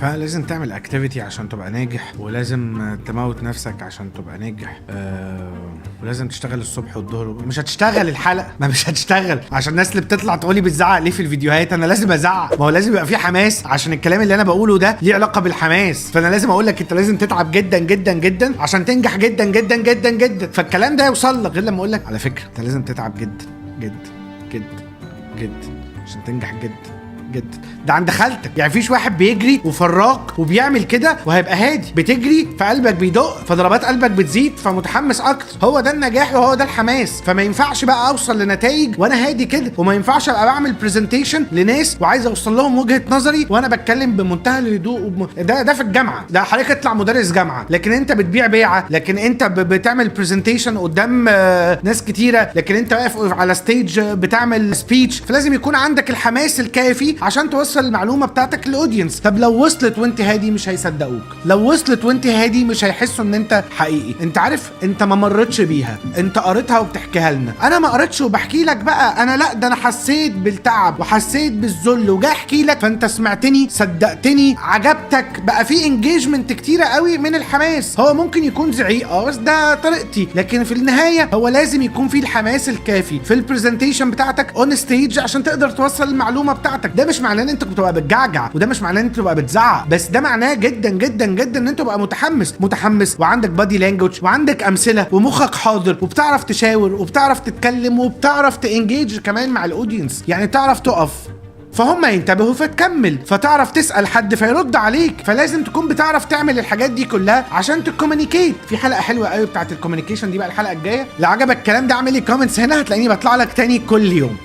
فلازم تعمل اكتيفيتي عشان تبقى ناجح، ولازم تموت نفسك عشان تبقى ناجح، ولازم تشتغل الصبح والظهر. مش هتشتغل الحلقه، ما مش هتشتغل عشان الناس اللي بتطلع تقولي بتزعق ليه في الفيديوهات. انا لازم ازعق، ما هو لازم يبقى في حماس عشان الكلام اللي انا بقوله ده ليه علاقه بالحماس. فانا لازم اقول لك انت لازم تتعب جدا جدا جدا عشان تنجح جدا جدا جدا جدا. فالكلام ده يوصل لك غير لما اقول لك على فكره انت لازم تتعب جدا جدا جدا جدا عشان تنجح جدا جدا. ده عند خالتك. يعني فيش واحد بيجري وفراق وبيعمل كده وهيبقى هادي، بتجري فقلبك بيدق فضربات قلبك بتزيد فمتحمس اكتر. هو ده النجاح وهو ده الحماس. فما ينفعش بقى اوصل لنتائج وانا هادي كده، وما ينفعش ابقى بعمل برزنتيشن لناس وعايز اوصل لهم وجهة نظري وانا بتكلم بمنتهى الهدوء ده في الجامعه. ده حضرتك اطلع مدرس جامعه، لكن انت بتبيع بيعه، لكن انت بتعمل برزنتيشن قدام ناس كتيره، لكن انت واقف على ستيج بتعمل سبيتش. فلازم يكون عندك الحماس الكافي عشان توصل المعلومه بتاعتك للاودينس. طب لو وصلت وانت هادي مش هيصدقوك، لو وصلت وانت هادي مش هيحسوا ان انت حقيقي. انت عارف انت ما مرتش بيها، انت قريتها وبتحكيها لنا. انا ما قريتش وبحكي لك بقى، انا لا، ده انا حسيت بالتعب وحسيت بالذل وجاي احكي لك، فانت سمعتني صدقتني عجبتك. بقى في انجيجمنت كتيره قوي من الحماس. هو ممكن يكون زعيق بس ده طريقتي، لكن في النهايه هو لازم يكون في الحماس الكافي في البرزنتيشن بتاعتك اون ستيج عشان تقدر توصل المعلومه بتاعتك. ده مش معناه ان انت بتبقى بتجعجع، وده مش معناه ان انت تبقى بتزعق، بس ده معناه جدا جدا جدا ان انت تبقى متحمس وعندك بادي لانجوج وعندك امثله ومخك حاضر وبتعرف تشاور وبتعرف تتكلم وبتعرف تانجيج كمان مع الاودينس. يعني تعرف تقف فهم ينتبهوا فتكمل، فتعرف تسأل حد فيرد عليك. فلازم تكون بتعرف تعمل الحاجات دي كلها عشان تكومينيكيت. في حلقة حلوة قوي بتاعت الكومينيكيشن دي بقى الحلقة الجاية. لو عجبك الكلام ده اعمل لي كومنتس هنا، هتلاقيني بطلع لك تاني كل يوم.